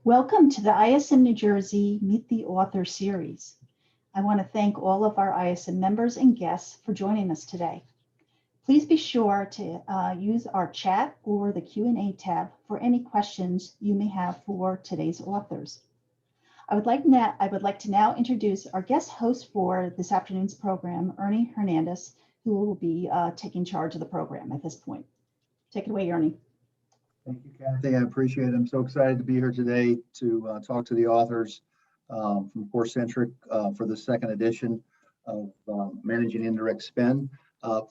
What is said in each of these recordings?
Welcome to the ISM New Jersey Meet the Author series. I want to thank all of our ISM members and guests for joining us today. Please be sure to use our chat or the Q&A tab for any questions you may have for today's authors. I would like to now introduce our guest host for this afternoon's program, Ernie Hernandez, who will be taking charge of the program at this point. Take it away, Ernie. Thank you, Kathy. I appreciate it. I'm so excited to be here today to talk to the authors from CoreCentric for the second edition of Managing Indirect Spend.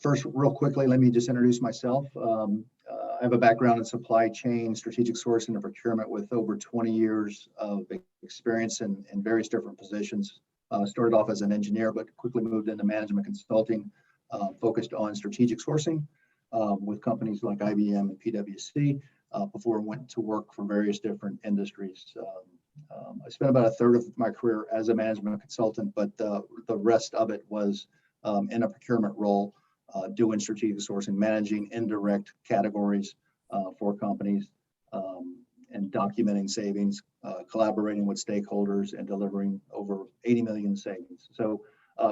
First, real quickly, let me just introduce myself. I have a background in supply chain, strategic sourcing, and procurement with over 20 years of experience in various different positions. Started off as an engineer, but quickly moved into management consulting, focused on strategic sourcing with companies like IBM and PwC. Before I went to work for various different industries. I spent about a third of my career as a management consultant, but the rest of it was in a procurement role, doing strategic sourcing, managing indirect categories for companies, and documenting savings, collaborating with stakeholders, and delivering over 80 million savings. So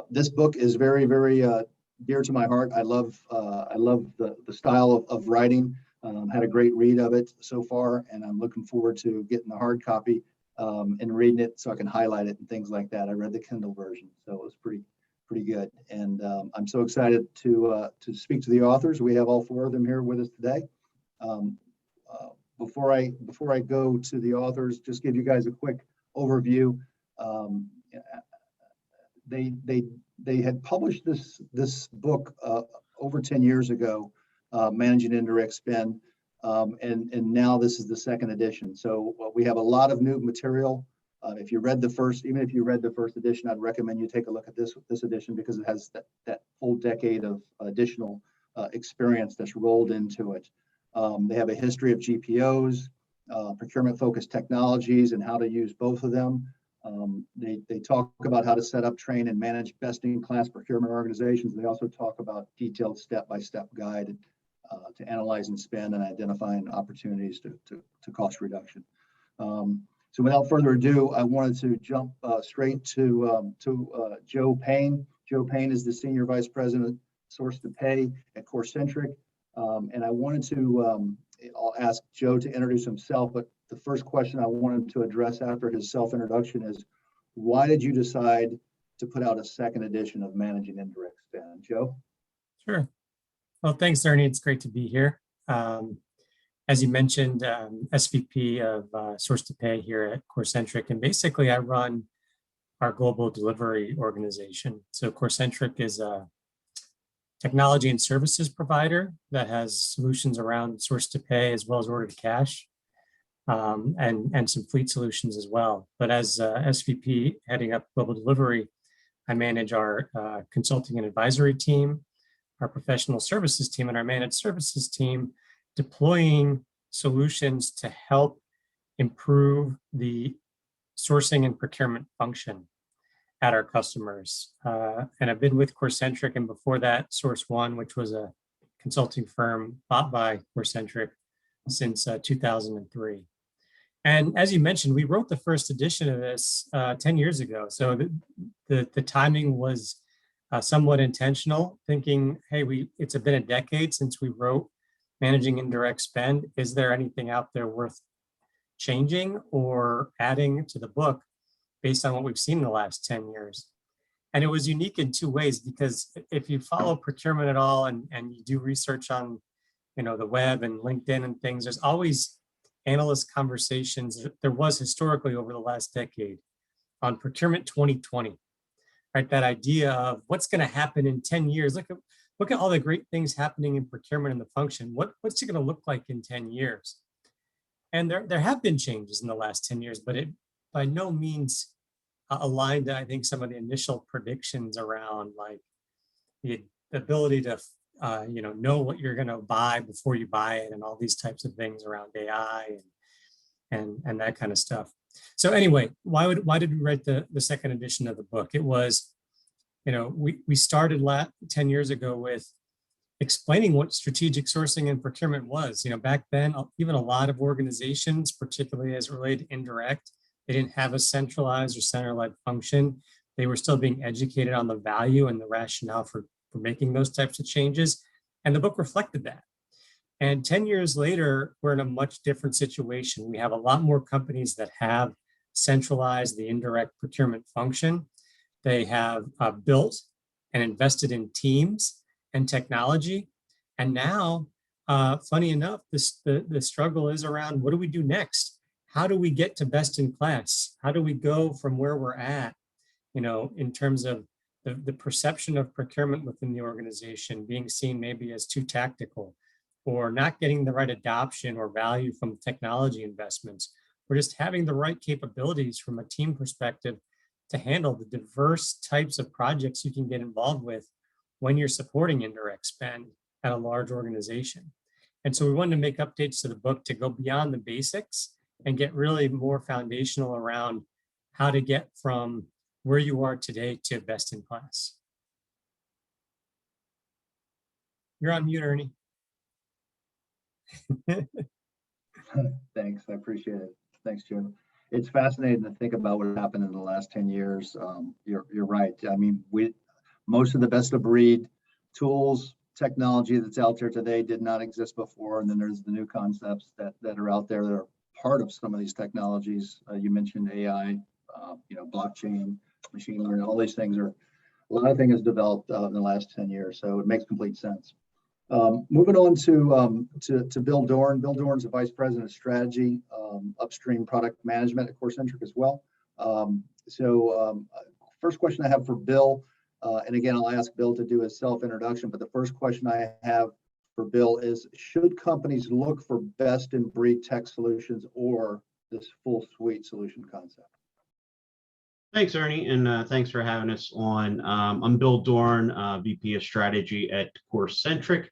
this book is very, very dear to my heart. I love the style of writing. Had a great read of it so far, and I'm looking forward to getting the hard copy and reading it so I can highlight it and things like that. I read the Kindle version, so it was pretty good. And I'm so excited to speak to the authors. We have all four of them here with us today. Before I go to the authors, just give you guys a quick overview. They had published this book over 10 years ago. Managing Indirect Spend, and now this is the second edition. So we have a lot of new material. Even if you read the first edition, I'd recommend you take a look at this edition because it has that full decade of additional experience that's rolled into it. They have a history of GPOs, procurement-focused technologies, and how to use both of them. They talk about how to set up, train, and manage best-in-class procurement organizations. They also talk about detailed step-by-step guide to analyze and spend and identifying opportunities to cost reduction. So without further ado, I wanted to jump straight to Joe Payne. Joe Payne is the Senior Vice President, Source to Pay at CoreCentric. And I wanted to, I'll ask Joe to introduce himself, but the first question I wanted to address after his self-introduction is, why did you decide to put out a second edition of Managing Indirect Spend? Joe? Sure. Well, thanks, Ernie. It's great to be here. As you mentioned, SVP of Source to Pay here at CoreCentric, and basically I run our global delivery organization. So CoreCentric is a technology and services provider that has solutions around Source to Pay as well as order to cash, and some fleet solutions as well. But as SVP heading up global delivery, I manage our consulting and advisory team, our professional services team, and our managed services team, deploying solutions to help improve the sourcing and procurement function at our customers. And I've been with CoreCentric, and before that, Source One, which was a consulting firm bought by CoreCentric since 2003. And as you mentioned, we wrote the first edition of this 10 years ago. So the timing was somewhat intentional, thinking, hey, it's been a decade since we wrote Managing Indirect Spend. Is there anything out there worth changing or adding to the book based on what we've seen in the last 10 years? And it was unique in two ways, because if you follow procurement at all and you do research on the web and LinkedIn and things, there's always analyst conversations. There was historically over the last decade on procurement 2020. Right, that idea of what's going to happen in 10 years. Look at all the great things happening in procurement and the function. What's it going to look like in 10 years? And there have been changes in the last 10 years, but it by no means aligned to, I think, some of the initial predictions around like the ability to know what you're going to buy before you buy it, and all these types of things around AI and that kind of stuff. So anyway, why did we write the second edition of the book? It was, we started 10 years ago with explaining what strategic sourcing and procurement was. Back then, even a lot of organizations, particularly as it related to indirect, they didn't have a centralized or center-led function. They were still being educated on the value and the rationale for making those types of changes. And the book reflected that. And 10 years later, we're in a much different situation. We have a lot more companies that have centralized the indirect procurement function. They have built and invested in teams and technology. And now, funny enough, the struggle is around, what do we do next? How do we get to best in class? How do we go from where we're at, in terms of the perception of procurement within the organization being seen maybe as too tactical, or not getting the right adoption or value from technology investments, or just having the right capabilities from a team perspective to handle the diverse types of projects you can get involved with when you're supporting indirect spend at a large organization. And so we wanted to make updates to the book to go beyond the basics and get really more foundational around how to get from where you are today to best in class. You're on mute, Ernie. Thanks, I appreciate it. Thanks, Jim. It's fascinating to think about what happened in the last 10 years. You're right. I mean, most of the best of breed tools, technology that's out there today did not exist before. And then there's the new concepts that are out there that are part of some of these technologies. You mentioned AI, blockchain, machine learning, all these things a lot of things developed in the last 10 years. So it makes complete sense. Moving on to Bill Dorn. Bill Dorn's the Vice President of Strategy, Upstream Product Management at CoreCentric as well. First question I have for Bill, and again, I'll ask Bill to do his self-introduction, but the first question I have for Bill is, should companies look for best in breed tech solutions or this full suite solution concept? Thanks, Ernie, and thanks for having us on. I'm Bill Dorn, VP of Strategy at CoreCentric.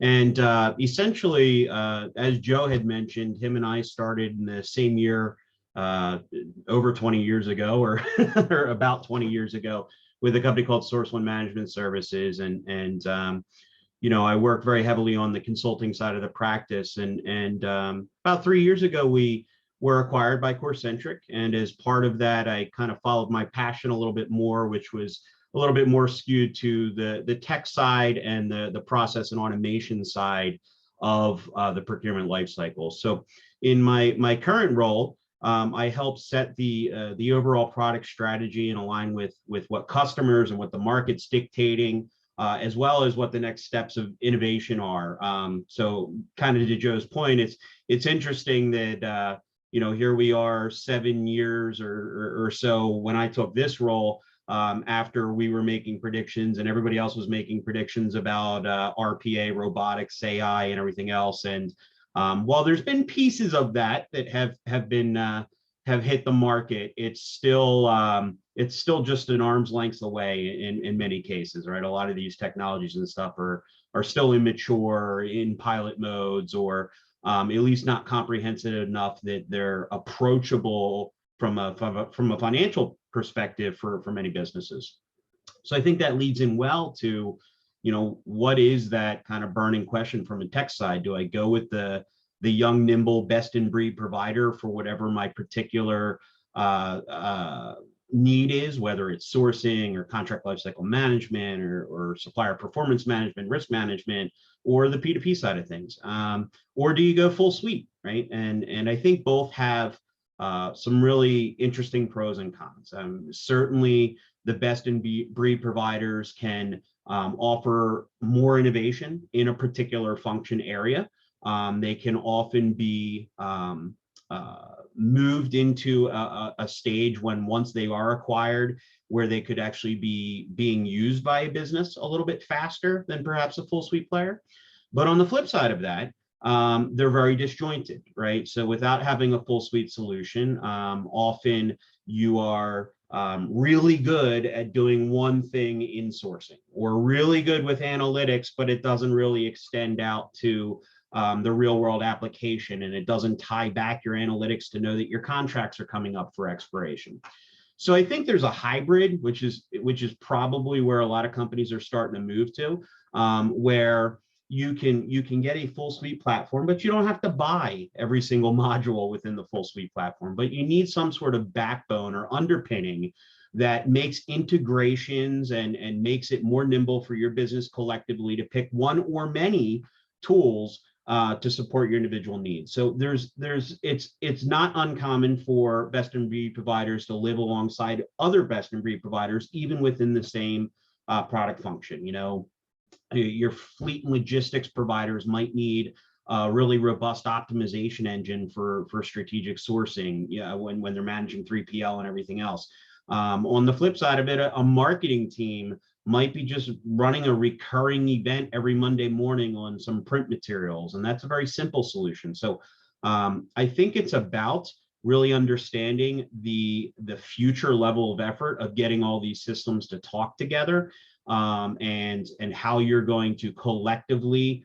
And essentially, as Joe had mentioned, him and I started in the same year, over 20 years ago, or, or about 20 years ago, with a company called Source One Management Services. And I work very heavily on the consulting side of the practice. And about 3 years ago, we were acquired by CoreCentric. And as part of that, I kind of followed my passion a little bit more, which was a little bit more skewed to the tech side and the process and automation side of the procurement lifecycle. So in my current role, I help set the overall product strategy and align with what customers and what the market's dictating, as well as what the next steps of innovation are. So kind of to Joe's point, it's interesting that here we are 7 years or so when I took this role, after we were making predictions and everybody else was making predictions about RPA, robotics, AI, and everything else. And while there's been pieces of that have hit the market, it's still just an arm's length away in many cases, right? A lot of these technologies and stuff are still immature, in pilot modes, or at least not comprehensive enough that they're approachable from a financial perspective for many businesses. So I think that leads in well to, what is that kind of burning question from a tech side? Do I go with the young, nimble, best in breed provider for whatever my particular need is, whether it's sourcing or contract lifecycle management or supplier performance management, risk management, or the P2P side of things? Or do you go full suite, right? And I think both have some really interesting pros and cons. Certainly, the best in breed providers can offer more innovation in a particular function area. They can often be moved into a stage once they are acquired, where they could actually be being used by a business a little bit faster than perhaps a full suite player. But on the flip side of that, they're very disjointed, right? So without having a full suite solution, often you are really good at doing one thing in sourcing, or really good with analytics, but it doesn't really extend out to the real world application, and it doesn't tie back your analytics to know that your contracts are coming up for expiration. So I think there's a hybrid, which is probably where a lot of companies are starting to move to, where you can get a full suite platform, but you don't have to buy every single module within the full suite platform. But you need some sort of backbone or underpinning that makes integrations and makes it more nimble for your business collectively to pick one or many tools to support your individual needs. So it's not uncommon for best in breed providers to live alongside other best in breed providers, even within the same product function. You know, your fleet and logistics providers might need a really robust optimization engine for strategic sourcing, yeah, when they're managing 3PL and everything else. On the flip side of it, a marketing team might be just running a recurring event every Monday morning on some print materials, and that's a very simple solution. So I think it's about really understanding the future level of effort of getting all these systems to talk together, and how you're going to collectively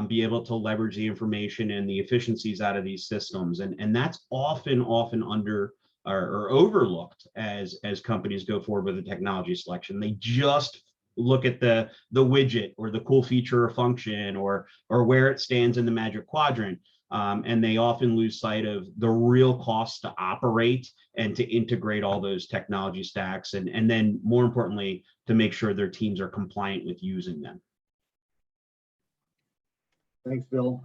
be able to leverage the information and the efficiencies out of these systems. And that's often under or overlooked as companies go forward with a technology selection. They just look at the widget or the cool feature or function or where it stands in the Magic Quadrant. And they often lose sight of the real costs to operate and to integrate all those technology stacks, and then more importantly, to make sure their teams are compliant with using them. Thanks, Bill.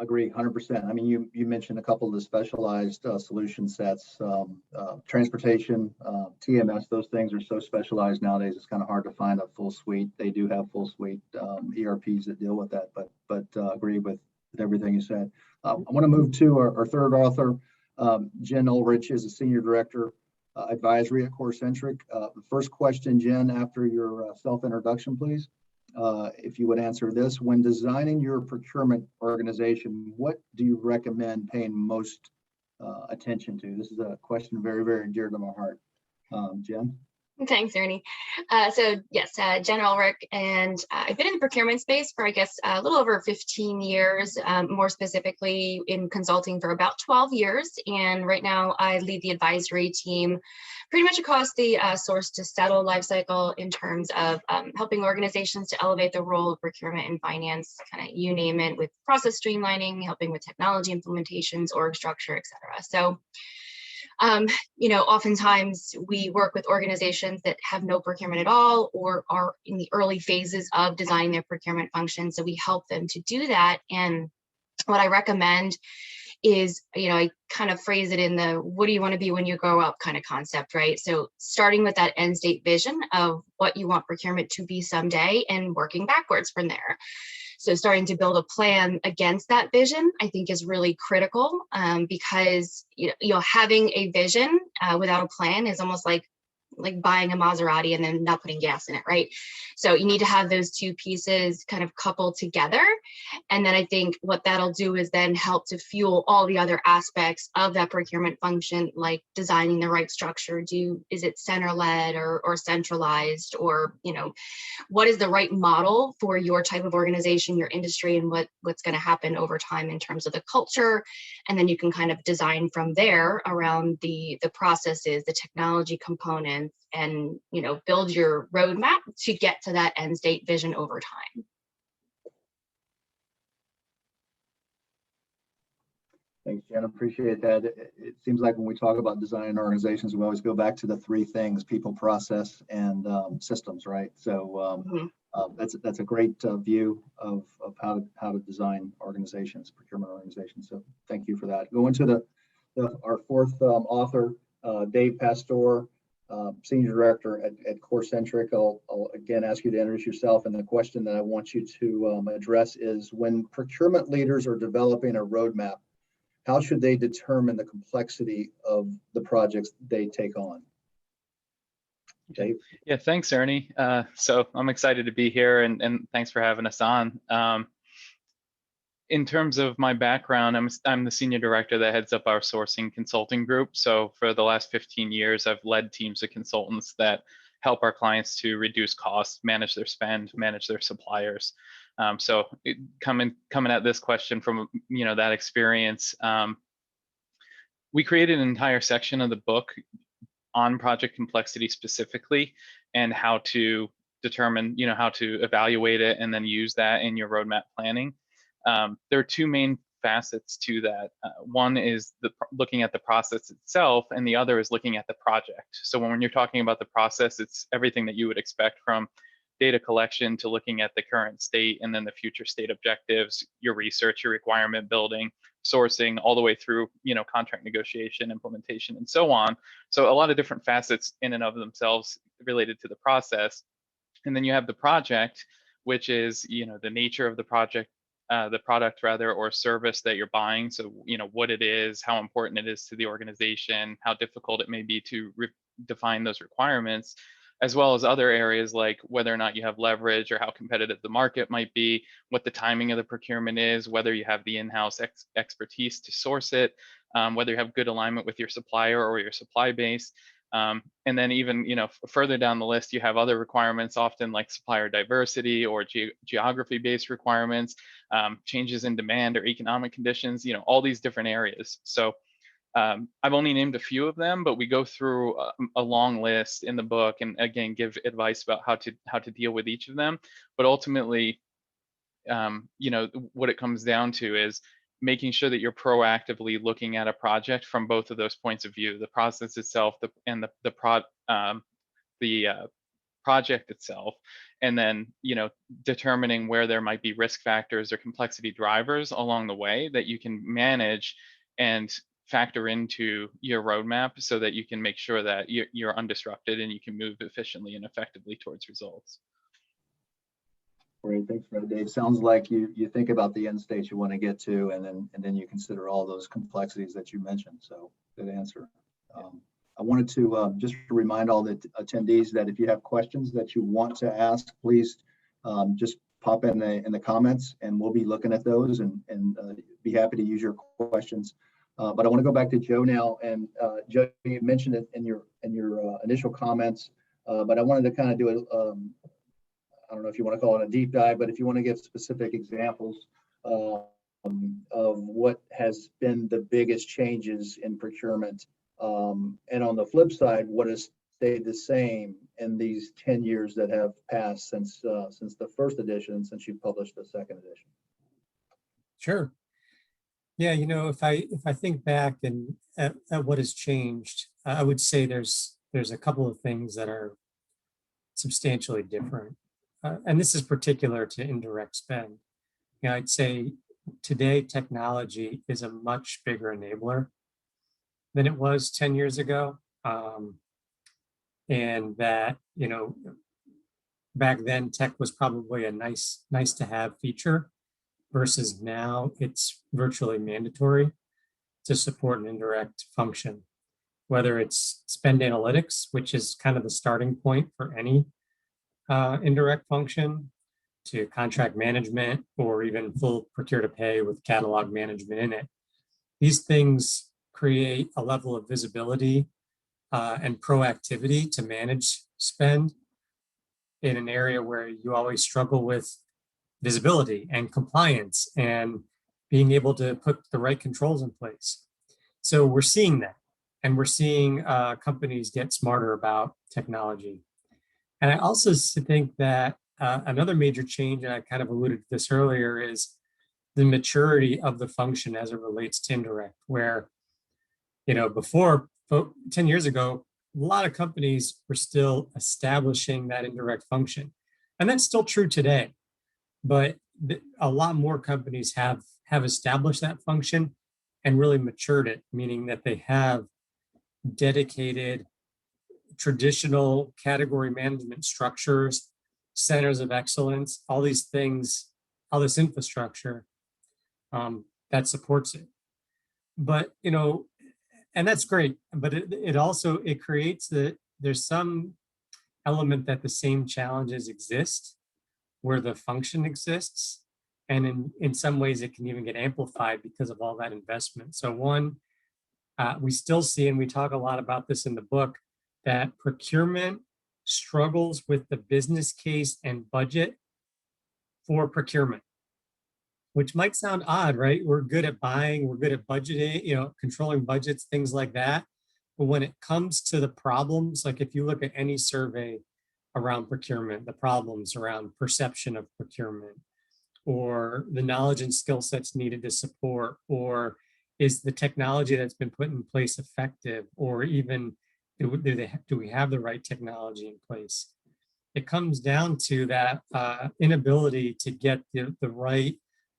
Agree 100%. I mean, you mentioned a couple of the specialized solution sets, transportation, TMS. Those things are so specialized nowadays. It's kind of hard to find a full suite. They do have full suite ERPs that deal with that, but agree with everything you said. I want to move to our third author. Jen Ulrich is a senior director advisory at CoreCentric. The first question, Jen, after your self-introduction, please. If you would answer this: when designing your procurement organization, what do you recommend paying most attention to? This is a question very, very dear to my heart. Jen? Thanks, Ernie. So yes, Jen Ulrich, and I've been in the procurement space for, I guess, a little over 15 years, more specifically in consulting for about 12 years. And right now I lead the advisory team pretty much across the source to settle lifecycle in terms of helping organizations to elevate the role of procurement and finance, kind of you name it, with process streamlining, helping with technology implementations, org structure, et cetera. So oftentimes we work with organizations that have no procurement at all or are in the early phases of designing their procurement function. So we help them to do that. And what I recommend is, I kind of phrase it in the what do you want to be when you grow up kind of concept, right? So starting with that end state vision of what you want procurement to be someday and working backwards from there. So starting to build a plan against that vision, I think, is really critical, because having a vision without a plan is almost like buying a Maserati and then not putting gas in it, right? So you need to have those two pieces kind of coupled together. And then I think what that'll do is then help to fuel all the other aspects of that procurement function, like designing the right structure. Is it center-led or centralized, or, what is the right model for your type of organization, your industry, and what's going to happen over time in terms of the culture. And then you can kind of design from there around the processes, the technology components, and build your roadmap to get to that end state vision over time. Thanks, Jen. Appreciate that. It seems like when we talk about designing organizations, we always go back to the three things: people, process, and systems, right? So that's a great view of how to design organizations, procurement organizations. So thank you for that. Going to our fourth author, Dave Pastore, Senior Director at CoreCentric. I'll again ask you to introduce yourself, and the question that I want you to address is: when procurement leaders are developing a roadmap, how should they determine the complexity of the projects they take on? Dave? Yeah, thanks, Ernie. So I'm excited to be here, and thanks for having us on. In terms of my background, I'm the senior director that heads up our sourcing consulting group. So for the last 15 years, I've led teams of consultants that help our clients to reduce costs, manage their spend, manage their suppliers. So coming at this question from that experience, we created an entire section of the book on project complexity specifically, and how to determine, how to evaluate it and then use that in your roadmap planning. There are two main facets to that. One is looking at the process itself, and the other is looking at the project. So when you're talking about the process, it's everything that you would expect from data collection to looking at the current state and then the future state objectives, your research, your requirement building, sourcing, all the way through, contract negotiation, implementation, and so on. So a lot of different facets in and of themselves related to the process. And then you have the project, which is, the nature of the project, the product rather, or service that you're buying. So, what it is, how important it is to the organization, how difficult it may be to define those requirements, as well as other areas like whether or not you have leverage or how competitive the market might be, what the timing of the procurement is, whether you have the in-house expertise to source it, whether you have good alignment with your supplier or your supply base. And then even, further down the list, you have other requirements, often like supplier diversity or geography-based requirements, changes in demand or economic conditions, all these different areas. So I've only named a few of them, but we go through a long list in the book, and again, give advice about how to deal with each of them. But ultimately, what it comes down to is making sure that you're proactively looking at a project from both of those points of view: the process itself, and the project itself, and then determining where there might be risk factors or complexity drivers along the way that you can manage and factor into your roadmap so that you can make sure that you're undisrupted and you can move efficiently and effectively towards results. Great, thanks for that, Dave. Sounds like you think about the end state you want to get to, and then you consider all those complexities that you mentioned. So good answer. I wanted to just remind all the attendees that if you have questions that you want to ask, please just pop in the comments, and we'll be looking at those and be happy to use your questions. But I want to go back to Joe now, and Joe, you mentioned it in your initial comments, but I wanted to kind of do I don't know if you want to call it a deep dive, but if you want to give specific examples of what has been the biggest changes in procurement, and on the flip side, what has stayed the same in these 10 years that have passed since the first edition, since you published the second edition. Sure. Yeah, if I think back and at what has changed, I would say there's a couple of things that are substantially different. And this is particular to indirect spend. I'd say today technology is a much bigger enabler than it was 10 years ago. And that, back then tech was probably a nice to have feature, versus now it's virtually mandatory to support an indirect function, whether it's spend analytics, which is kind of the starting point for any indirect function, to contract management, or even full procure to pay with catalog management in it. These things create a level of visibility and proactivity to manage spend in an area where you always struggle with visibility and compliance and being able to put the right controls in place. So we're seeing that, and we're seeing companies get smarter about technology. And I also think that another major change, and I kind of alluded to this earlier, is the maturity of the function as it relates to indirect, where, before 10 years ago, a lot of companies were still establishing that indirect function. And that's still true today. But a lot more companies have established that function and really matured it, meaning that they have dedicated traditional category management structures, centers of excellence, all these things, all this infrastructure that supports it. But, and that's great, but it also creates there's some element that the same challenges exist where the function exists. And in some ways it can even get amplified because of all that investment. So one, we still see, and we talk a lot about this in the book, that procurement struggles with the business case and budget for procurement, which might sound odd, right? We're good at buying, we're good at budgeting, controlling budgets, things like that. But when it comes to the problems, like if you look at any survey around procurement, the problems around perception of procurement, or the knowledge and skill sets needed to support, or is the technology that's been put in place effective, or even do we have the right technology in place? It comes down to that inability to get the right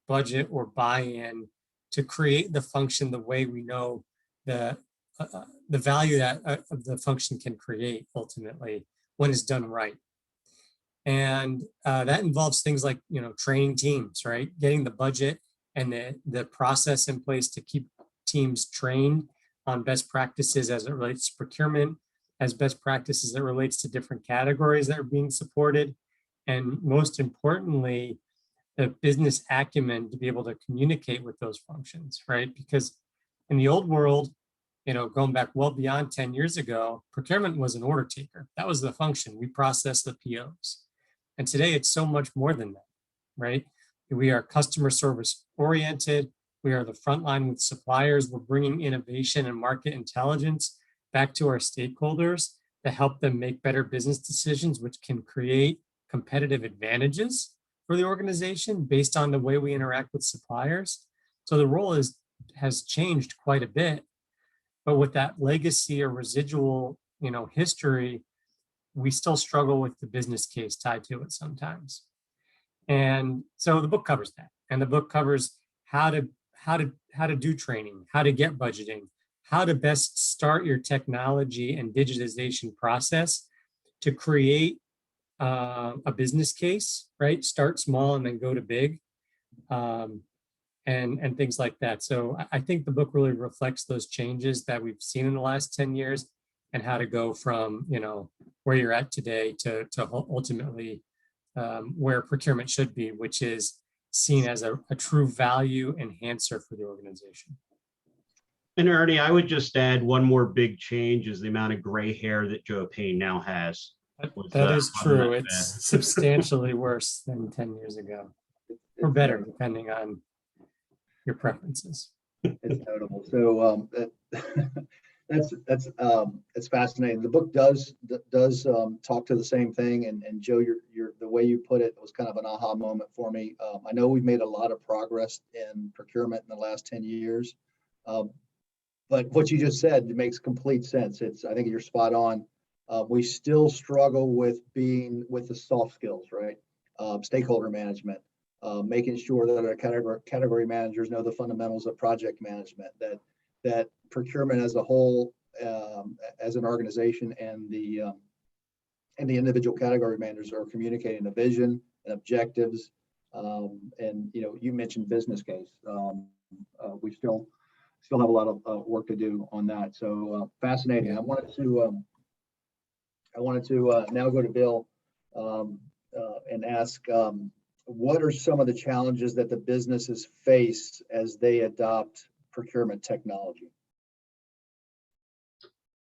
budget or buy-in to create the function the way we know the value that the function can create ultimately when it's done right. And that involves things like, training teams, right? Getting the budget and the process in place to keep teams trained on best practices as it relates to procurement, as best practices that relates to different categories that are being supported. And most importantly, the business acumen to be able to communicate with those functions, right? Because in the old world, going back well beyond 10 years ago, procurement was an order taker. That was the function. We processed the POs. And today it's so much more than that, right? We are customer service oriented. We are the front line with suppliers. We're bringing innovation and market intelligence back to our stakeholders to help them make better business decisions, which can create competitive advantages for the organization based on the way we interact with suppliers. So the role has changed quite a bit, but with that legacy or residual, history, we still struggle with the business case tied to it sometimes. And so the book covers that, and the book covers how to do training, how to get budgeting, how to best start your technology and digitization process to create a business case, right? Start small and then go to big, and things like that. So I think the book really reflects those changes that we've seen in the last 10 years and how to go from, where you're at today to ultimately where procurement should be, which is seen as a true value enhancer for the organization. And Ernie, I would just add one more big change is the amount of gray hair that Joe Payne now has. That is true. It's substantially worse than 10 years ago, or better, depending on your preferences. It's notable. So that's fascinating. The book does talk to the same thing. And Joe, the way you put it was kind of an aha moment for me. I know we've made a lot of progress in procurement in the last 10 years. But what you just said, it makes complete sense. I think you're spot on. We still struggle with the soft skills, right? Stakeholder management, making sure that our category managers know the fundamentals of project management, that procurement as a whole, as an organization, and the individual category managers are communicating a vision and objectives. And you mentioned business case. We still have a lot of work to do on that. So fascinating. I wanted to now go to Bill and ask, what are some of the challenges that the businesses face as they adopt procurement technology?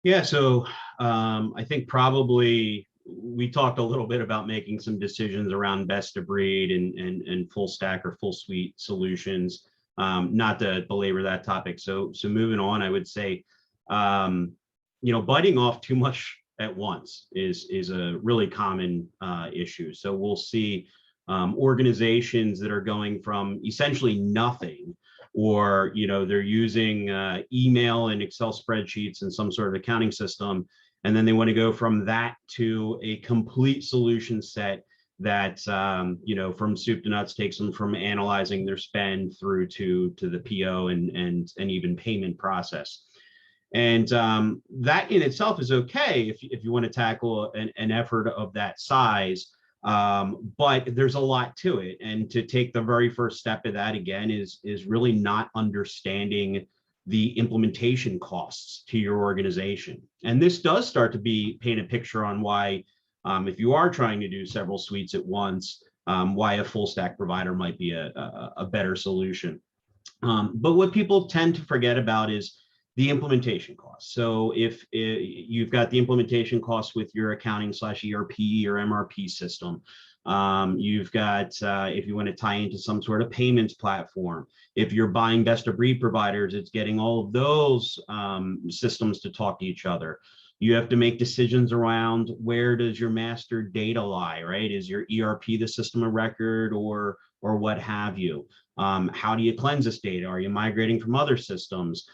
Yeah, so I think probably we talked a little bit about making some decisions around best of breed and full stack or full suite solutions. Not to belabor that topic. So moving on, I would say, biting off too much at once is a really common issue. So we'll see organizations that are going from essentially nothing, or they're using email and Excel spreadsheets and some sort of accounting system, and then they want to go from that to a complete solution set that from soup to nuts takes them from analyzing their spend through to the PO and even payment process. And that in itself is okay if you want to tackle an effort of that size, but there's a lot to it. And to take the very first step of that again is really not understanding the implementation costs to your organization. And this does start to paint a picture on why, if you are trying to do several suites at once, why a full stack provider might be a better solution. But what people tend to forget about is the implementation costs. So if you've got the implementation costs with your accounting/ERP or MRP system, you've got, if you want to tie into some sort of payments platform, if you're buying best of breed providers, it's getting all of those systems to talk to each other. You have to make decisions around where does your master data lie, right? Is your ERP the system of record or what have you? How do you cleanse this data? Are you migrating from other systems?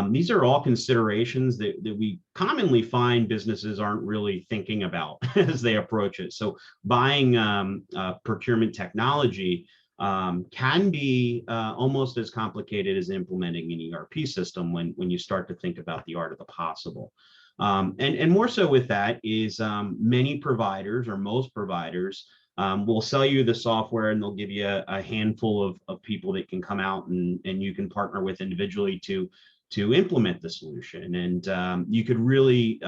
These are all considerations that we commonly find businesses aren't really thinking about as they approach it. So buying procurement technology can be almost as complicated as implementing an ERP system when you start to think about the art of the possible. And more so with that is many providers or most providers will sell you the software and they'll give you a handful of people that can come out and you can partner with individually to implement the solution. And you could really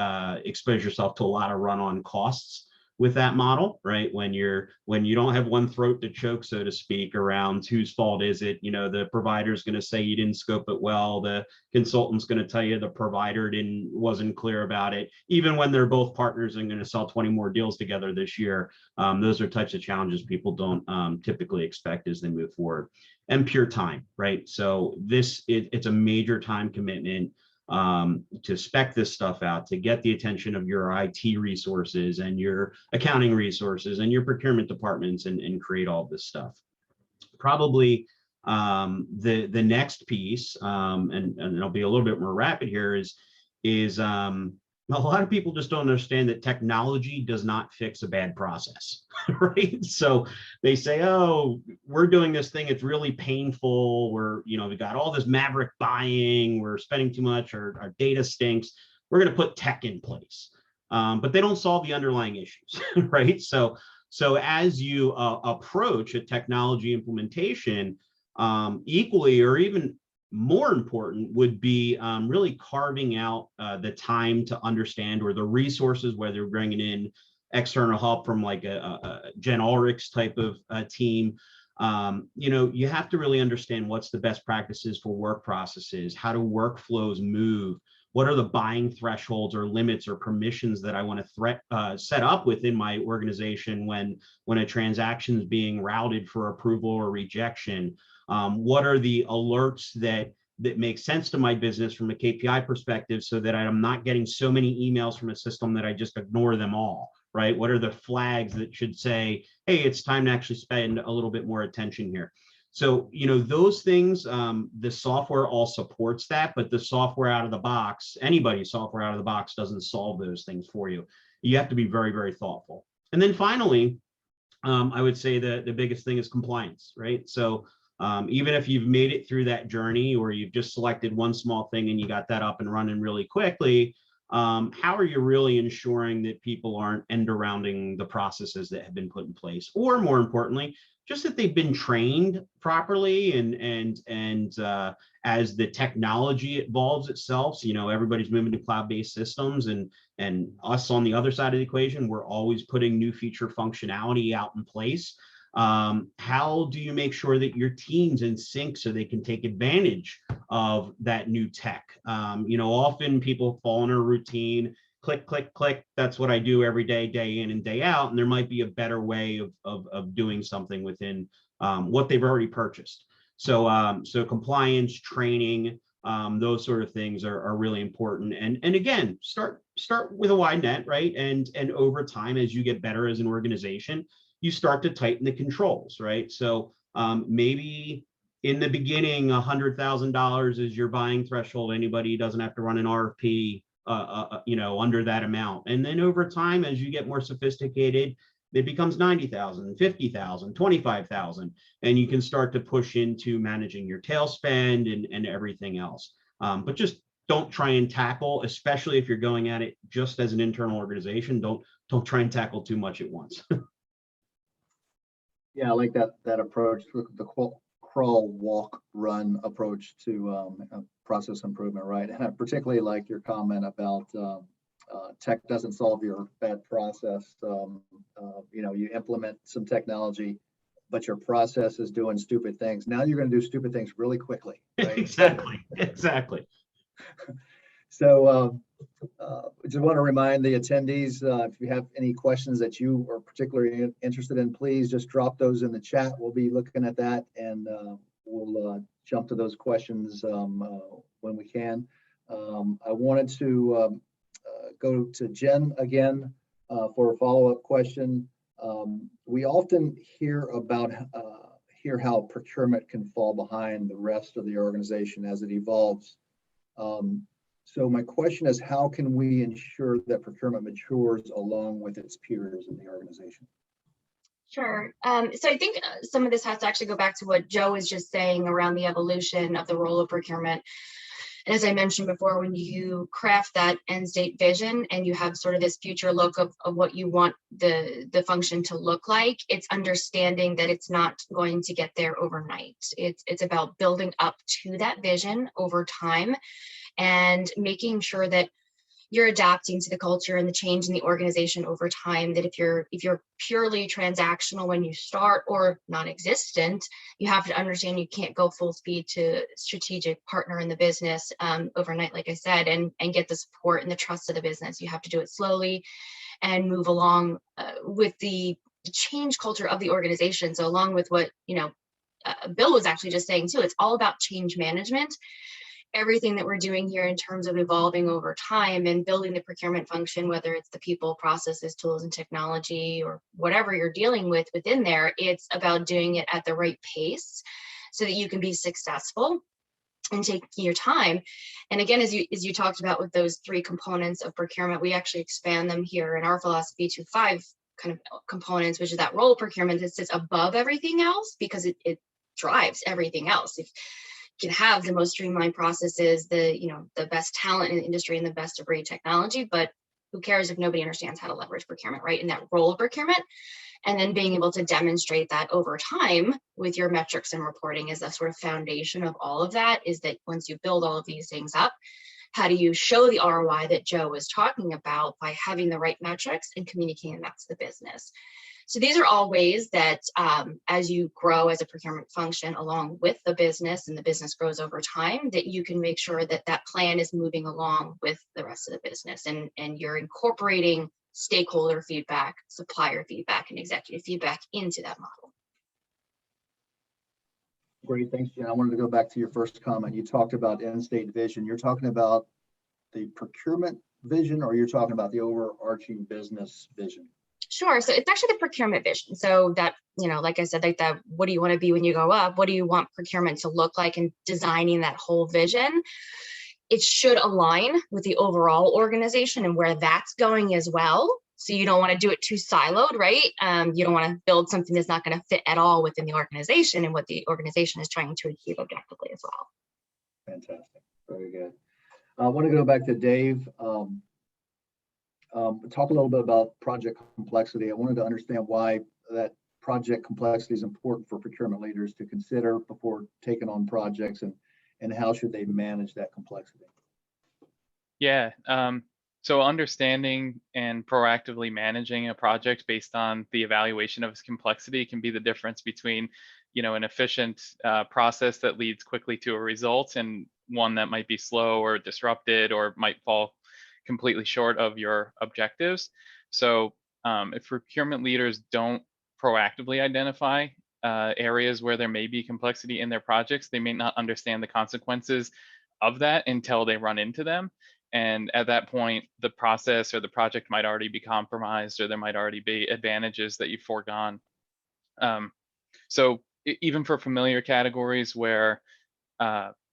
expose yourself to a lot of run-on costs with that model, right? When you don't have one throat to choke, so to speak, around whose fault is it, the provider's going to say you didn't scope it well, the consultant's going to tell you the provider wasn't clear about it, even when they're both partners and going to sell 20 more deals together this year. Those are types of challenges people don't typically expect as they move forward. And pure time, right? So it's a major time commitment to spec this stuff out, to get the attention of your IT resources and your accounting resources and your procurement departments and create all this stuff. Probably the next piece, and I'll be a little bit more rapid here, is a lot of people just don't understand that technology does not fix a bad process, right? So they say, oh, we're doing this thing, it's really painful, we got all this maverick buying, we're spending too much, our data stinks, we're going to put tech in place. But they don't solve the underlying issues, right? So as you approach a technology implementation, equally or even more important would be really carving out the time to understand, or the resources, whether you're bringing in external help from like a Jen Ulrich's type of team. You have to really understand what's the best practices for work processes, how do workflows move, what are the buying thresholds or limits or permissions that I want to set up within my organization when a transaction is being routed for approval or rejection. What are the alerts that make sense to my business from a KPI perspective, so that I'm not getting so many emails from a system that I just ignore them all, right? What are the flags that should say, hey, it's time to actually spend a little bit more attention here? So, those things, the software all supports that, but the software out of the box, anybody's software out of the box doesn't solve those things for you. You have to be very, very thoughtful. And then finally, I would say that the biggest thing is compliance, right? So even if you've made it through that journey, or you've just selected one small thing and you got that up and running really quickly, how are you really ensuring that people aren't end-arounding the processes that have been put in place? Or more importantly, just that they've been trained properly, and as the technology evolves itself, everybody's moving to cloud-based systems, and us on the other side of the equation, we're always putting new feature functionality out in place. How do you make sure that your team's in sync so they can take advantage of that new tech? Often people fall in a routine, click, click, click. That's what I do every day, day in and day out. And there might be a better way of doing something within what they've already purchased. So compliance, training, those sort of things are really important. And again, start with a wide net, right? And over time, as you get better as an organization, you start to tighten the controls, right? So maybe in the beginning, $100,000 is your buying threshold. Anybody doesn't have to run an RFP, under that amount. And then over time, as you get more sophisticated, it becomes 90,000, 50,000, 25,000, and you can start to push into managing your tail spend and everything else. But just don't try and tackle, especially if you're going at it just as an internal organization, don't try and tackle too much at once. Yeah, I like that approach, the crawl, walk, run approach to process improvement, right? And I particularly like your comment about tech doesn't solve your bad process. You implement some technology, but your process is doing stupid things. Now you're going to do stupid things really quickly, right? Exactly. So I just want to remind the attendees, if you have any questions that you are particularly interested in, please just drop those in the chat. We'll be looking at that, and we'll jump to those questions when we can. I wanted to go to Jen again for a follow-up question. We often hear how procurement can fall behind the rest of the organization as it evolves. So my question is, how can we ensure that procurement matures along with its peers in the organization? Sure. So I think some of this has to actually go back to what Joe was just saying around the evolution of the role of procurement. And as I mentioned before, when you craft that end state vision and you have sort of this future look of what you want the function to look like, it's understanding that it's not going to get there overnight. It's about building up to that vision over time and making sure that you're adapting to the culture and the change in the organization over time. That if you're purely transactional when you start or non-existent, you have to understand you can't go full speed to strategic partner in the business overnight, like I said, and get the support and the trust of the business. You have to do it slowly and move along with the change culture of the organization. So along with what Bill was actually just saying too, it's all about change management. Everything that we're doing here in terms of evolving over time and building the procurement function, whether it's the people, processes, tools, and technology, or whatever you're dealing with within there, it's about doing it at the right pace so that you can be successful and taking your time. And again, as you talked about with those 3 components of procurement, we actually expand them here in our philosophy to 5 kind of components, which is that role of procurement that sits above everything else because it drives everything else. If can have the most streamlined processes, the best talent in the industry and the best of breed technology, but who cares if nobody understands how to leverage procurement, right? In that role of procurement, and then being able to demonstrate that over time with your metrics and reporting is a sort of foundation of all of that. Is that once you build all of these things up, how do you show the ROI that Joe was talking about by having the right metrics and communicating that to the business? So these are all ways that as you grow as a procurement function along with the business and the business grows over time, that you can make sure that that plan is moving along with the rest of the business and you're incorporating stakeholder feedback, supplier feedback, and executive feedback into that model. Great, thanks, Jen. I wanted to go back to your first comment. You talked about end state vision. You're talking about the procurement vision, or you're talking about the overarching business vision? Sure. So it's actually the procurement vision. So that, like I said, like that, what do you want to be when you grow up? What do you want procurement to look like, and designing that whole vision? It should align with the overall organization and where that's going as well. So you don't want to do it too siloed, right? You don't want to build something that's not going to fit at all within the organization and what the organization is trying to achieve objectively as well. Fantastic. Very good. I want to go back to Dave. Talk a little bit about project complexity. I wanted to understand why that project complexity is important for procurement leaders to consider before taking on projects, and how should they manage that complexity? Yeah, so understanding and proactively managing a project based on the evaluation of its complexity can be the difference between, an efficient process that leads quickly to a result and one that might be slow or disrupted or might fall completely short of your objectives. So if procurement leaders don't proactively identify areas where there may be complexity in their projects, they may not understand the consequences of that until they run into them. And at that point, the process or the project might already be compromised, or there might already be advantages that you've foregone. So even for familiar categories where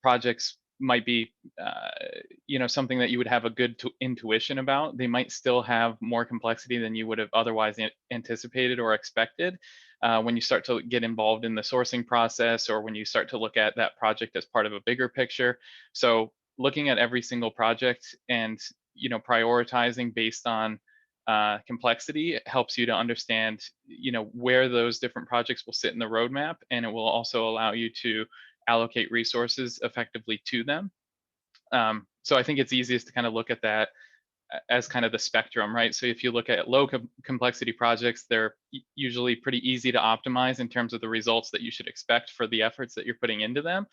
projects might be something that you would have a good intuition about, they might still have more complexity than you would have otherwise anticipated or expected when you start to get involved in the sourcing process, or when you start to look at that project as part of a bigger picture. So looking at every single project and prioritizing based on complexity helps you to understand where those different projects will sit in the roadmap, and it will also allow you to allocate resources effectively to them. So I think it's easiest to kind of look at that as kind of the spectrum, right? So if you look at low complexity projects, they're usually pretty easy to optimize in terms of the results that you should expect for the efforts that you're putting into them.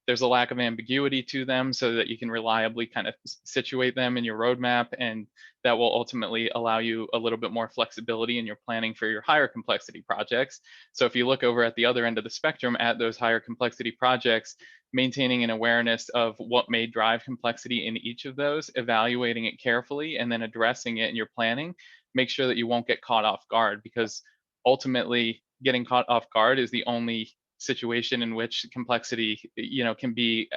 There's a lack of ambiguity to them so that you can reliably kind of situate them in your roadmap, and that will ultimately allow you a little bit more flexibility in your planning for your higher complexity projects. So if you look over at the other end of the spectrum at those higher complexity projects, maintaining an awareness of what may drive complexity in each of those, evaluating it carefully, and then addressing it in your planning, make sure that you won't get caught off guard, because ultimately getting caught off guard is the only situation in which complexity, can be,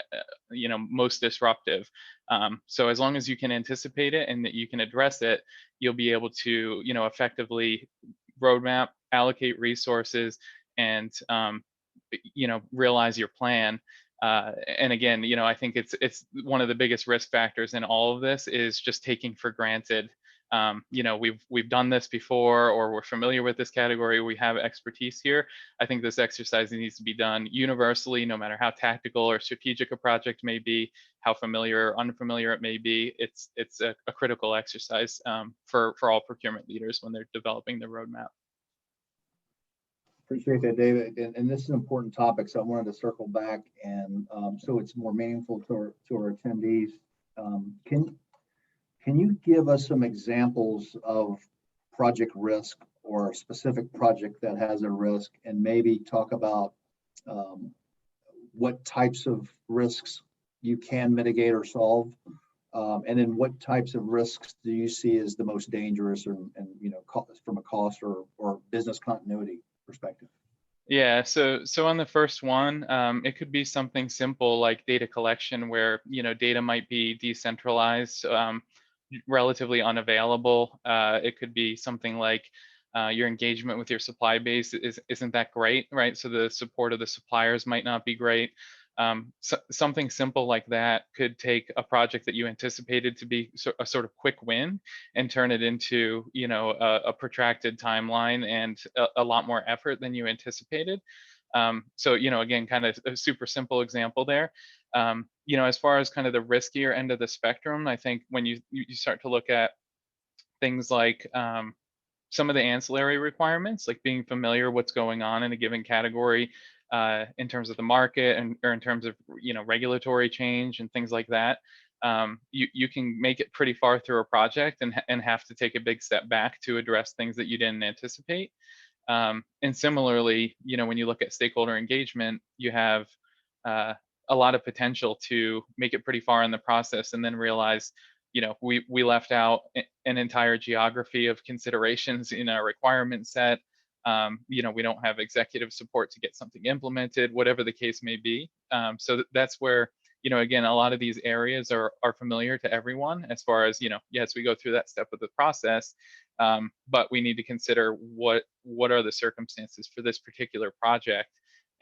most disruptive. So as long as you can anticipate it and that you can address it, you'll be able to, effectively roadmap, allocate resources, and, realize your plan. And again, I think it's one of the biggest risk factors in all of this is just taking for granted, we've done this before, or we're familiar with this category, we have expertise here. I think this exercise needs to be done universally, no matter how tactical or strategic a project may be, how familiar or unfamiliar it may be. It's a critical exercise for all procurement leaders when they're developing their roadmap. Appreciate that, David. And this is an important topic, so I wanted to circle back and so it's more meaningful to our attendees. Can you give us some examples of project risk or a specific project that has a risk, and maybe talk about what types of risks you can mitigate or solve? And then what types of risks do you see as the most dangerous, and from a cost or business continuity perspective? Yeah, so on the first one, it could be something simple like data collection, where data might be decentralized, relatively unavailable. It could be something like your engagement with your supply base isn't that great, right? So the support of the suppliers might not be great. Something simple like that could take a project that you anticipated to be a sort of quick win and turn it into, a protracted timeline and a lot more effort than you anticipated. So, again, kind of a super simple example there. As far as kind of the riskier end of the spectrum, I think when you start to look at things like some of the ancillary requirements, like being familiar what's going on in a given category, in terms of the market or in terms of regulatory change and things like that, you can make it pretty far through a project and have to take a big step back to address things that you didn't anticipate. And similarly, when you look at stakeholder engagement, you have a lot of potential to make it pretty far in the process and then realize, we left out an entire geography of considerations in our requirement set. We don't have executive support to get something implemented, whatever the case may be. So that's where, again, a lot of these areas are familiar to everyone as far as, yes, we go through that step of the process, but we need to consider what are the circumstances for this particular project,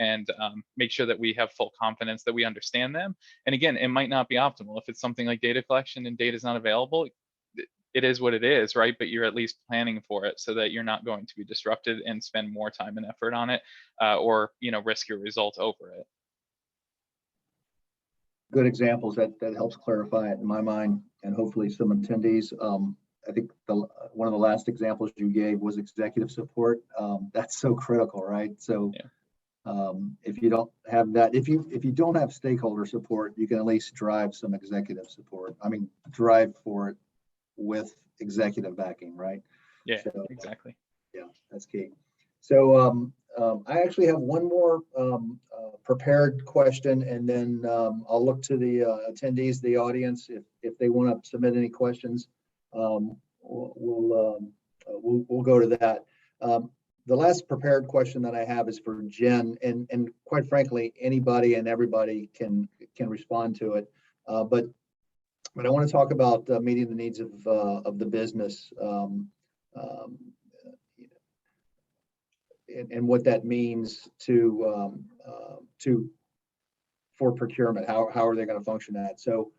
and make sure that we have full confidence that we understand them. And again, it might not be optimal. If it's something like data collection and data is not available, it is what it is, right? But you're at least planning for it so that you're not going to be disrupted and spend more time and effort on it, or risk your result over it. Good examples that helps clarify it in my mind, and hopefully some attendees. I think one of the last examples you gave was executive support. That's so critical, right? So yeah. If you don't have that, if you don't have stakeholder support, you can at least drive some executive support. I mean, drive for it with executive backing, right? Yeah, so, exactly. Yeah, that's key. So I actually have one more prepared question, and then I'll look to the attendees, the audience, if they want to submit any questions. We'll go to that. The last prepared question that I have is for Jen, and quite frankly, anybody and everybody can respond to it. But I want to talk about meeting the needs of the business, and what that means for procurement. How are they going to function that? So,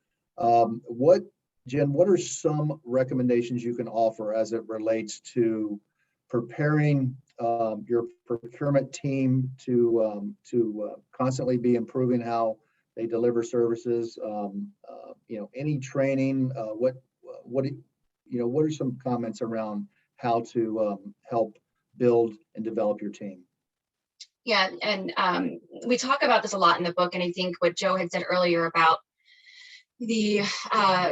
Jen, what are some recommendations you can offer as it relates to preparing your procurement team to constantly be improving how they deliver services? Any training? What are some comments around how to help build and develop your team? Yeah, and we talk about this a lot in the book, and I think what Joe had said earlier about the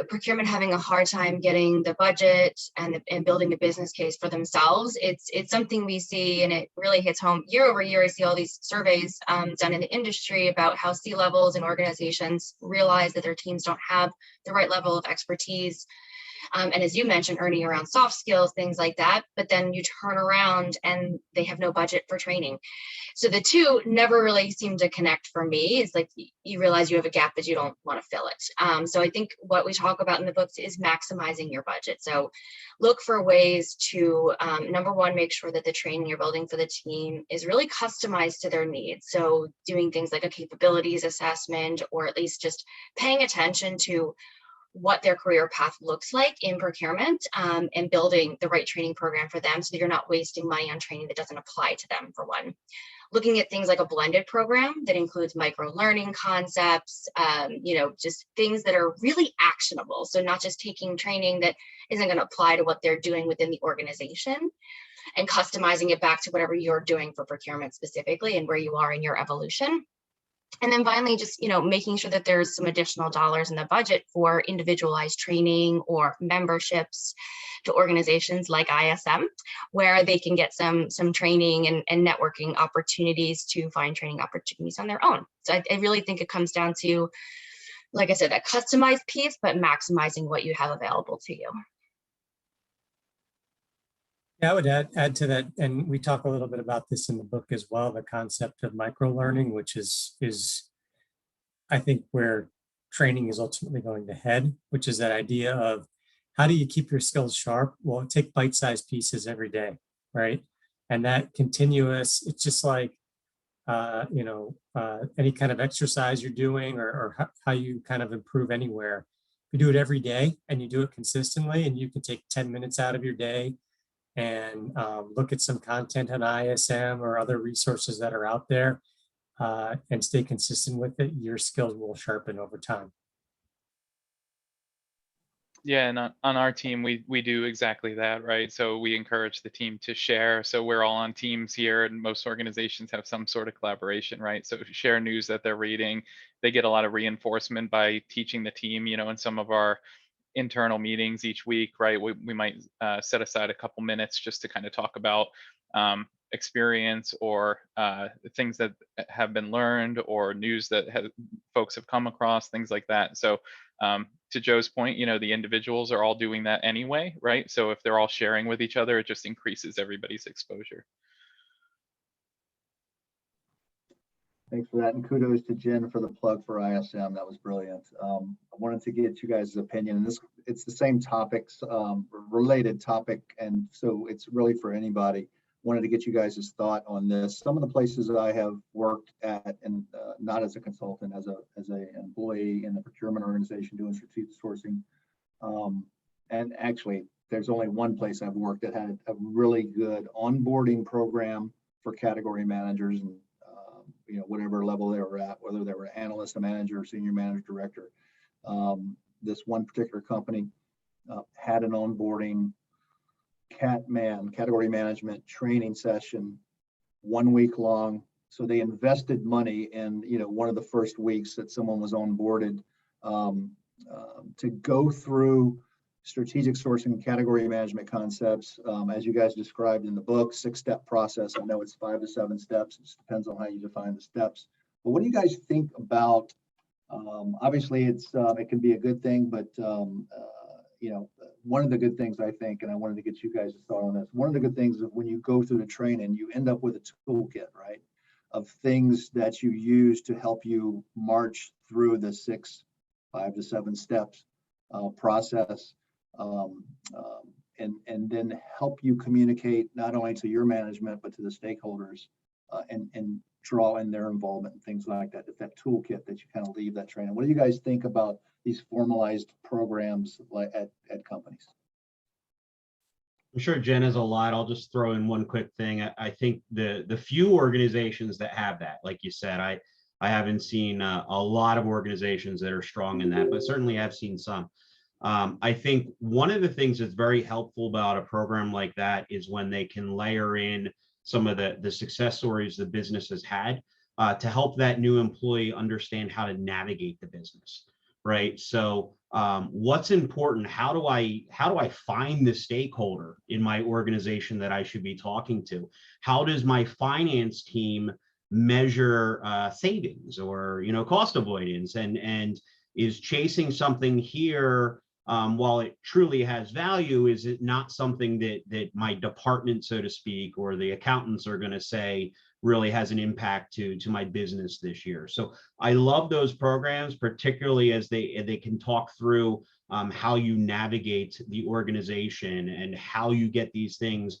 procurement having a hard time getting the budget and building the business case for themselves. It's something we see, and it really hits home year over year. I see all these surveys done in the industry about how C-levels and organizations realize that their teams don't have the right level of expertise. And as you mentioned, Ernie, around soft skills, things like that, but then you turn around and they have no budget for training. So the two never really seem to connect for me. It's like you realize you have a gap, but you don't want to fill it. So I think what we talk about in the books is maximizing your budget. So look for ways to, number one, make sure that the training you're building for the team is really customized to their needs. So doing things like a capabilities assessment, or at least just paying attention to what their career path looks like in procurement, and building the right training program for them so that you're not wasting money on training that doesn't apply to them, for one. Looking at things like a blended program that includes micro-learning concepts, just things that are really actionable. So not just taking training that isn't going to apply to what they're doing within the organization, and customizing it back to whatever you're doing for procurement specifically and where you are in your evolution. And then finally, just, making sure that there's some additional dollars in the budget for individualized training or memberships to organizations like ISM, where they can get some training and networking opportunities to find training opportunities on their own. So I really think it comes down to, like I said, that customized piece, but maximizing what you have available to you. Yeah, I would add to that, and we talk a little bit about this in the book as well, the concept of microlearning, which is I think where training is ultimately going to head, which is that idea of how do you keep your skills sharp? Well, take bite-sized pieces every day, right? And that continuous, it's just like, any kind of exercise you're doing, or how you kind of improve anywhere. You do it every day and you do it consistently, and you can take 10 minutes out of your day and look at some content on ISM or other resources that are out there, and stay consistent with it, your skills will sharpen over time. Yeah, and on our team, we do exactly that, right? So we encourage the team to share. So we're all on teams here, and most organizations have some sort of collaboration, right? So share news that they're reading. They get a lot of reinforcement by teaching the team, in some of our internal meetings each week, right? We might set aside a couple minutes just to kind of talk about experience, or things that have been learned, or news that folks have come across, things like that. So to Joe's point, the individuals are all doing that anyway, right? So if they're all sharing with each other, it just increases everybody's exposure. Thanks for that, and kudos to Jen for the plug for ISM. That was brilliant. I wanted to get you guys' opinion, and it's the same topics, related topic, and so it's really for anybody. Wanted to get you guys' thought on this. Some of the places that I have worked at, and not as a consultant, as an employee in the procurement organization doing strategic sourcing, and actually there's only one place I've worked that had a really good onboarding program for category managers, and whatever level they were at, whether they were analyst, a manager, senior manager, director. This one particular company had an onboarding category management training session, 1 week long. So they invested money in, one of the first weeks that someone was onboarded, to go through strategic sourcing, category management concepts, as you guys described in the book, 6-step process. I know it's 5 to 7 steps. It just depends on how you define the steps. But what do you guys think about? Obviously, it can be a good thing, but one of the good things I think, and I wanted to get you guys' thought on this. One of the good things is when you go through the training, you end up with a toolkit, right, of things that you use to help you march through the 5 to 7 steps process. And then help you communicate not only to your management, but to the stakeholders, and draw in their involvement and things like that. If that toolkit that you kind of leave that training. What do you guys think about these formalized programs like at companies? I'm sure Jen has a lot. I'll just throw in one quick thing. I think the few organizations that have that, like you said, I haven't seen a lot of organizations that are strong in that, but certainly I've seen some. I think one of the things that's very helpful about a program like that is when they can layer in some of the success stories the business has had, to help that new employee understand how to navigate the business, right? So what's important? How do I find the stakeholder in my organization that I should be talking to? How does my finance team measure savings or cost avoidance, and is chasing something here, while it truly has value, is it not something that my department, so to speak, or the accountants are going to say really has an impact to my business this year? So I love those programs, particularly as they can talk through how you navigate the organization and how you get these things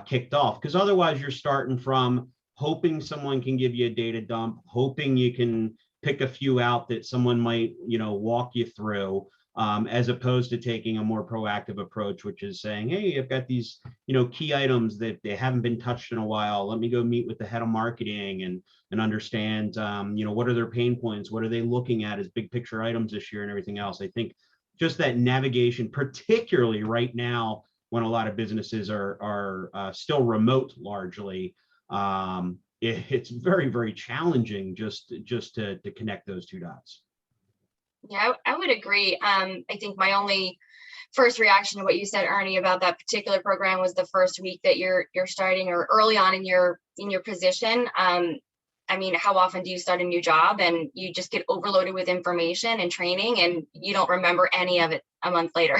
kicked off. Because otherwise you're starting from hoping someone can give you a data dump, hoping you can pick a few out that someone might walk you through, as opposed to taking a more proactive approach, which is saying, hey, I've got these, key items that they haven't been touched in a while. Let me go meet with the head of marketing and understand, what are their pain points? What are they looking at as big picture items this year and everything else? I think just that navigation, particularly right now, when a lot of businesses are still remote largely, it's very, very challenging just to connect those two dots. Yeah, I would agree. I think my only first reaction to what you said, Ernie, about that particular program was the first week that you're starting, or early on in your position. I mean, how often do you start a new job and you just get overloaded with information and training and you don't remember any of it a month later?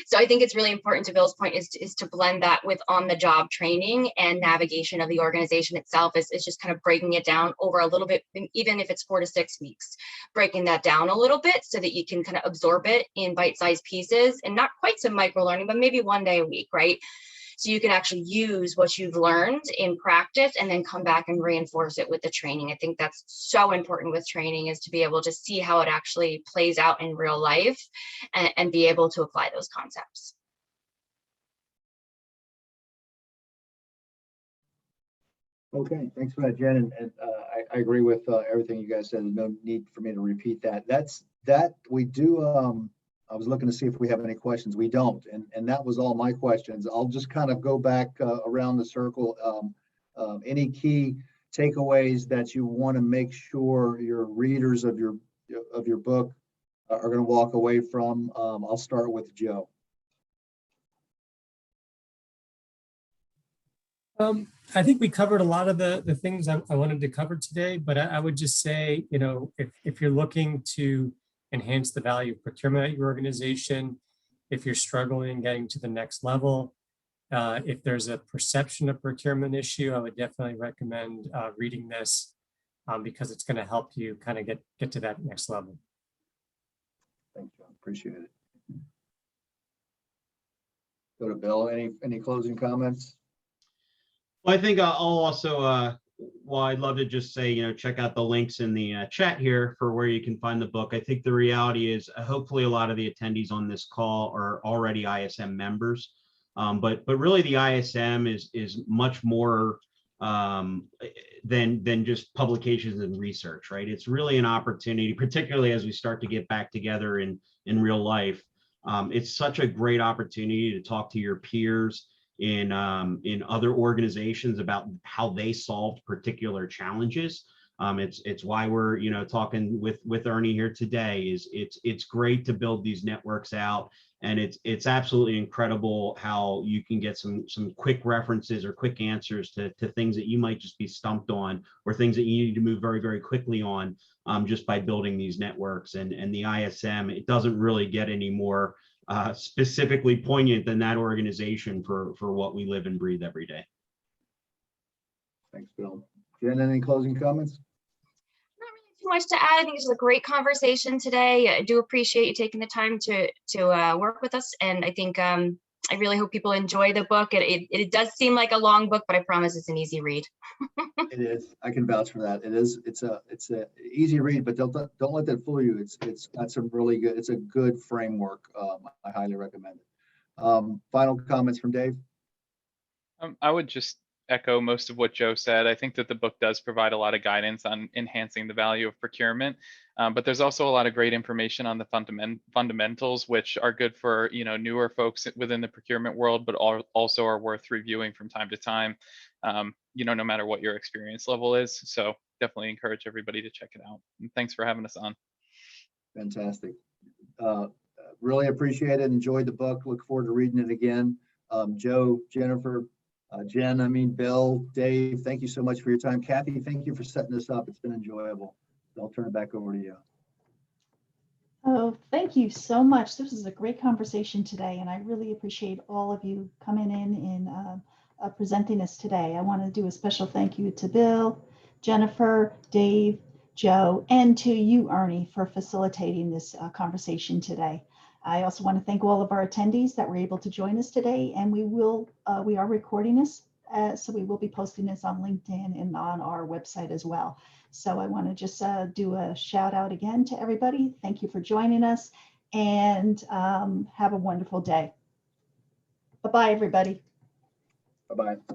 So I think it's really important, to Bill's point, is to blend that with on-the-job training and navigation of the organization itself. Is just kind of breaking it down over a little bit, even if it's 4 to 6 weeks, breaking that down a little bit so that you can kind of absorb it in bite-sized pieces, and not quite some micro learning, but maybe 1 day a week, right? So you can actually use what you've learned in practice and then come back and reinforce it with the training. I think that's so important with training, is to be able to see how it actually plays out in real life and be able to apply those concepts. Okay, thanks for that, Jen. And I agree with everything you guys said. There's no need for me to repeat that. That we do. I was looking to see if we have any questions. We don't, and that was all my questions. I'll just kind of go back around the circle. Any key takeaways that you want to make sure your readers of your book are going to walk away from? I'll start with Joe. I think we covered a lot of the things I wanted to cover today, but I would just say, if you're looking to enhance the value of procurement at your organization, if you're struggling getting to the next level, if there's a perception of procurement issue, I would definitely recommend reading this, because it's going to help you kind of get to that next level. Thanks, John. Appreciate it. Go to Bill. Any closing comments? Well, I think I'll also, well, I'd love to just say, check out the links in the chat here for where you can find the book. I think the reality is, hopefully a lot of the attendees on this call are already ISM members, but really the ISM is much more than just publications and research, right? It's really an opportunity, particularly as we start to get back together in real life. It's such a great opportunity to talk to your peers in other organizations about how they solved particular challenges. It's why we're talking with Ernie here today. It's great to build these networks out, and it's absolutely incredible how you can get some quick references or quick answers to things that you might just be stumped on, or things that you need to move very, very quickly on, just by building these networks. And the ISM, it doesn't really get any more specifically poignant than that organization for what we live and breathe every day. Thanks, Bill. Jen, any closing comments? Not really too much to add. I think this was a great conversation today. I do appreciate you taking the time to work with us, and I think I really hope people enjoy the book. It does seem like a long book, but I promise it's an easy read. It is. I can vouch for that. It is. It's a easy read, but don't let that fool you. It's got some really good. It's a good framework. I highly recommend it. Final comments from Dave. I would just echo most of what Joe said. I think that the book does provide a lot of guidance on enhancing the value of procurement, but there's also a lot of great information on the fundamentals, which are good for newer folks within the procurement world, but also are worth reviewing from time to time, no matter what your experience level is. So definitely encourage everybody to check it out. And thanks for having us on. Fantastic. Really appreciate it. Enjoyed the book. Look forward to reading it again. Joe, Jennifer, Bill, Dave, thank you so much for your time. Kathy, thank you for setting this up. It's been enjoyable. I'll turn it back over to you. Oh, thank you so much. This was a great conversation today, and I really appreciate all of you coming in and presenting us today. I want to do a special thank you to Bill, Jennifer, Dave, Joe, and to you, Ernie, for facilitating this conversation today. I also want to thank all of our attendees that were able to join us today, and we are recording this, so we will be posting this on LinkedIn and on our website as well. So I want to just do a shout out again to everybody. Thank you for joining us, and have a wonderful day. Bye-bye, everybody. Bye-bye.